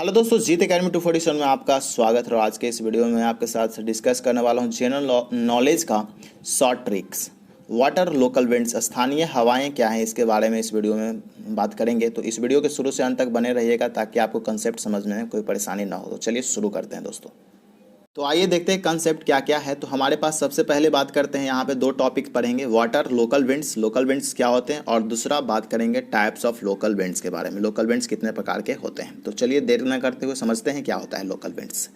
Hello दोस्तों, जीत academy 247 में आपका स्वागत है। और आज के इस वीडियो में मैं आपके साथ डिस्कस करने वाला हूं जनरल नॉलेज का short tricks. Water local winds, स्थानीय हवाएं क्या हैं, इसके बारे में इस वीडियो में बात करेंगे। तो इस वीडियो के शुरू से अंत तक बने रहिएगा ताकि आपको कंसेप्ट समझने में कोई परेशानी ना हो। तो चलिए शुरू करते हैं दोस्तों। तो आइए देखते हैं कंसेप्ट क्या क्या है। तो हमारे पास सबसे पहले बात करते हैं, यहाँ पे दो टॉपिक पढ़ेंगे, वाटर लोकल विंड्स क्या होते हैं, और दूसरा बात करेंगे टाइप्स ऑफ लोकल विंड्स के बारे में, लोकल विंड्स कितने प्रकार के होते हैं। तो चलिए देर न करते हुए समझते हैं क्या होता है local winds.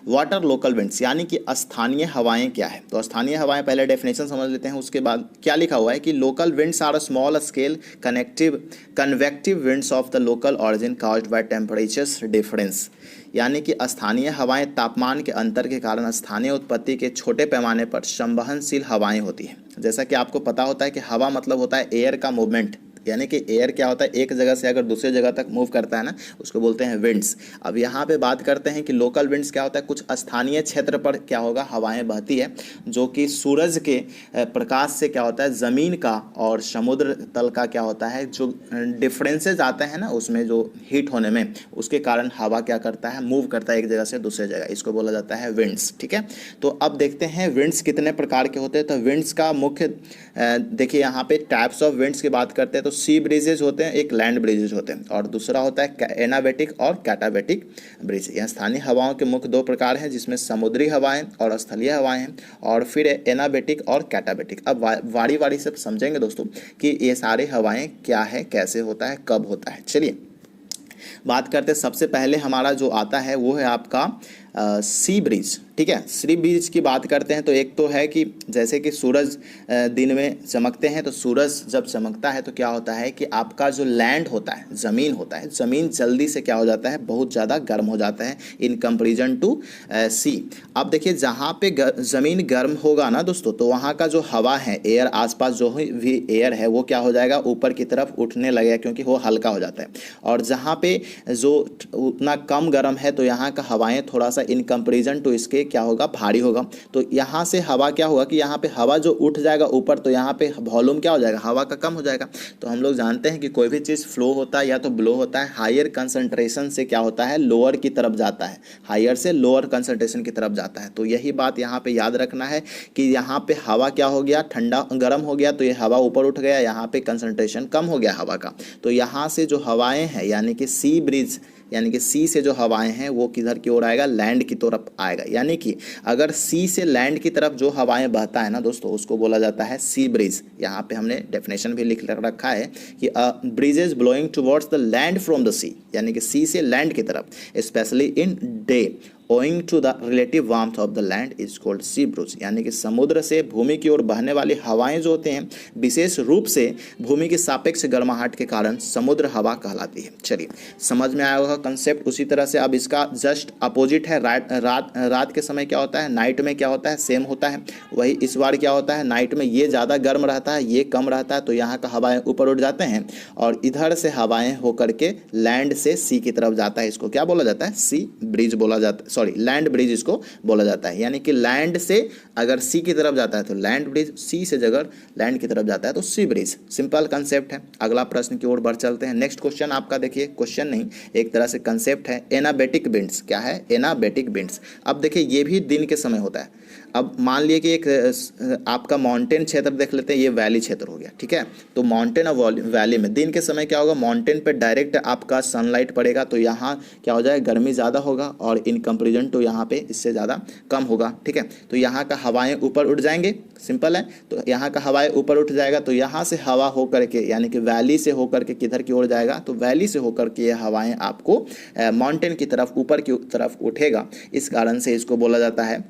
Water local winds यानी कि स्थानीय हवाएं क्या है। तो स्थानीय हवाएं पहले डेफिनेशन समझ लेते हैं, उसके बाद क्या लिखा हुआ है कि local winds are a small scale convective winds of the local origin caused by temperatures difference. यानी कि स्थानीय हवाएं तापमान के अंतर के कारण स्थानीय उत्पत्ति के छोटे पैमाने पर संवहनशील हवाएं होती हैं। जैसा कि आपको पता होता है कि हवा मतलब होता है एयर का मूवमेंट, यानी कि एयर क्या होता है, एक जगह से अगर दूसरे जगह तक मूव करता है ना, उसको बोलते हैं विंड्स। अब यहाँ पे बात करते हैं कि लोकल विंड्स क्या होता है। कुछ स्थानीय क्षेत्र पर क्या होगा, हवाएं बहती है जो कि सूरज के प्रकाश से क्या होता है, ज़मीन का और समुद्र तल का क्या होता है, जो डिफरेंसेज आते हैं ना उसमें जो हीट होने में, उसके कारण हवा क्या करता है, मूव करता है एक जगह से दूसरे जगह, इसको बोला जाता है विंड्स। ठीक है, तो अब देखते हैं विंड्स कितने प्रकार के होते हैं। तो विंड्स का मुख्य देखिए यहाँ पे टाइप्स ऑफ विंड्स की बात करते हैं तो सी ब्रीजेज होते हैं, एक लैंड ब्रीजेज होते हैं, और दूसरा होता है एनाबेटिक और कैटाबेटिक ब्रीज। यहाँ स्थानीय हवाओं के मुख्य दो प्रकार हैं, जिसमें समुद्री हवाएं और स्थलीय हवाएं हैं, और फिर एनाबेटिक और कैटाबेटिक। अब वारी वारी से समझेंगे दोस्तों कि ये सारी हवाएं क्या है, कैसे होता है, कब होता है। चलिए बात करते हैं। सबसे पहले हमारा जो आता है वो है आपका सी ब्रीज। ठीक है, सी ब्रीज की बात करते हैं तो एक तो है कि जैसे कि सूरज दिन में चमकते हैं, तो सूरज जब चमकता है तो क्या होता है कि आपका जो लैंड होता है, ज़मीन होता है, ज़मीन जल्दी से क्या हो जाता है, बहुत ज़्यादा गर्म हो जाता है इन कंपेरिजन टू सी। अब देखिए जहाँ पे ज़मीन गर्म होगा ना दोस्तों, तो वहाँ का जो हवा है, एयर, आसपास जो भी एयर है वो क्या हो जाएगा, ऊपर की तरफ उठने लगेगा क्योंकि वो हल्का हो जाता है। और जहाँ पे जो उतना कम गर्म है तो यहाँ का हवाएं थोड़ा सा इन कंपेरिजन टू इसके क्या होगा, भारी होगा। तो यहाँ से हवा क्या होगा कि यहाँ पे हवा जो उठ जाएगा ऊपर, तो यहाँ पे वॉल्यूम क्या हो जाएगा, हवा का कम हो जाएगा। तो हम लोग जानते हैं कि कोई भी चीज़ फ्लो होता है या तो ब्लो होता है, हायर कंसंट्रेशन से क्या होता है, लोअर की तरफ जाता है, हायर से लोअर कंसंट्रेशन की तरफ जाता है। तो यही बात यहाँ पे याद रखना है कि यहाँ पे हवा क्या हो गया, ठंडा गर्म हो गया, तो ये हवा ऊपर उठ गया, यहाँ पे कंसंट्रेशन कम हो गया हवा का। तो यहाँ से जो हवाएं हैं यानी कि सी ब्रीज, यानी कि सी से जो हवाएं हैं वो किधर की ओर आएगा, लैंड की तरफ आएगा। यानी कि अगर सी से लैंड की तरफ जो हवाएं बहता है ना दोस्तों, उसको बोला जाता है सी ब्रीज। यहाँ पे हमने डेफिनेशन भी लिख रखा है कि breezes blowing towards the land from the sea, यानी कि सी से लैंड की तरफ, specially in day owing to the relative warmth of the land is called sea breeze। यानी कि समुद्र से भूमि की ओर बहने वाली हवाएं जो होते हैं, विशेष रूप से भूमि की सापेक्ष गर्माहट के कारण समुद्र हवा कहलाती है। चलिए समझ में आया होगा कंसेप्ट। उसी तरह से अब इसका जस्ट अपोजिट है, रात के समय क्या होता है, नाइट में क्या होता है, सेम होता है। वही इस बार क्या होता है, नाइट में ये ज़्यादा गर्म रहता है, ये कम रहता है, तो यहाँ का हवाएं ऊपर उठ जाते हैं और इधर से हवाएं होकर के लैंड से सी की तरफ जाता है। इसको क्या बोला जाता है, सी ब्रिज बोला जाता है, सॉरी लैंड ब्रिज इसको बोला जाता है। यानी कि लैंड से अगर सी की तरफ जाता है तो लैंड ब्रिज, सी से अगर लैंड की तरफ जाता है तो सी ब्रिज। सिंपल कंसेप्ट है। अगला प्रश्न की ओर बढ़ चलते हैं। नेक्स्ट क्वेश्चन आपका देखिए, क्वेश्चन नहीं एक तरह से कंसेप्ट है, एनाबेटिक विंड्स। क्या है, एनाबेटिक विंड्स। अब देखिए ये भी दिन के समय होता है। अब मान लिए कि एक आपका माउंटेन क्षेत्र देख लेते हैं, ये वैली क्षेत्र हो गया। ठीक है, तो माउंटेन और वैली में दिन के समय क्या होगा, माउंटेन पे डायरेक्ट आपका सनलाइट पड़ेगा, तो यहाँ क्या हो जाएगा, गर्मी ज़्यादा होगा, और इन कंपेरिजन टू यहाँ पे इससे ज़्यादा कम होगा। ठीक है, तो यहाँ का हवाएं ऊपर उठ जाएंगे, सिंपल है। तो यहाँ का हवाएं ऊपर उठ जाएगा, तो यहाँ से हवा होकर के यानी कि वैली से होकर के किधर की ओर जाएगा, तो वैली से होकर के ये हवाएं आपको माउंटेन की तरफ, ऊपर की तरफ उठेगा। इस कारण से इसको बोला जाता है,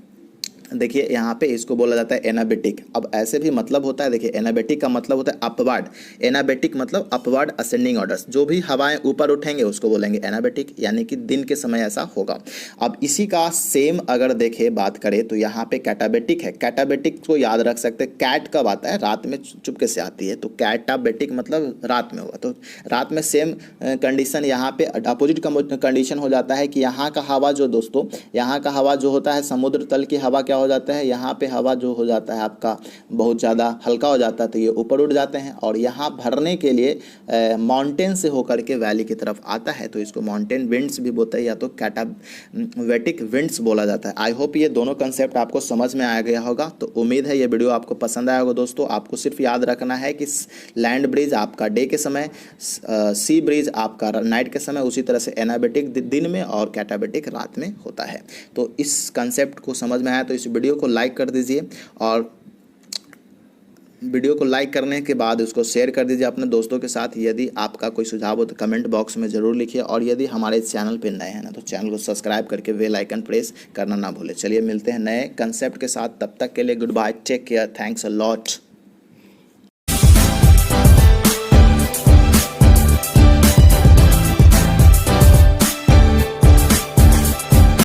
देखिए यहाँ पे इसको बोला जाता है एनाबेटिक। अब ऐसे भी मतलब होता है, देखिए एनाबेटिक का मतलब होता है अपवर्ड, एनाबेटिक मतलब अपवर्ड असेंडिंग ऑर्डर्स, जो भी हवाएं ऊपर उठेंगे उसको बोलेंगे एनाबेटिक, यानी कि दिन के समय ऐसा होगा। अब इसी का सेम अगर देखे बात करें तो यहाँ पे कैटाबेटिक है। कैटाबेटिक को याद रख सकते हैं, कैट कब आता है, रात में चुपके से आती है, तो कैटाबेटिक मतलब रात में होगा। तो रात में सेम कंडीशन यहाँ पे अपोजिट कंडीशन हो जाता है कि यहाँ का हवा जो दोस्तों, यहाँ का हवा जो होता है समुद्र तल की हवा क्या हो जाता है, यहाँ पे हवा जो हो जाता है आपका बहुत ज़्यादा हल्का हो जाता है तो ये ऊपर उड़ जाते हैं और यहाँ भरने के लिए माउंटेन से होकर के वैली की तरफ आता है, तो इसको माउंटेन विंड्स भी बोलते हैं या तो कैटावेटिक विंड्स बोला जाता है। आई होप ये दोनों कंसेप्ट आपको समझ में आ गया होगा। तो उम्मीद है ये वीडियो आपको पसंद आया होगा दोस्तों। आपको सिर्फ याद रखना है कि लैंड ब्रिज आपका डे के समय, सी ब्रिज आपका नाइट के समय, उसी तरह से एनाबेटिक दिन में और कैटाबेटिक रात में होता है। तो इस कंसेप्ट को समझ में आया तो इस वीडियो को लाइक कर दीजिए और वीडियो को लाइक करने के बाद उसको शेयर कर दीजिए अपने दोस्तों के साथ। यदि आपका कोई सुझाव हो तो कमेंट बॉक्स में ज़रूर लिखिए और यदि हमारे चैनल पे नए हैं ना तो चैनल को सब्सक्राइब करके बेल आइकन प्रेस करना ना भूलें। चलिए मिलते हैं नए कंसेप्ट के साथ, तब तक के लिए good bye, take care, thanks a lot.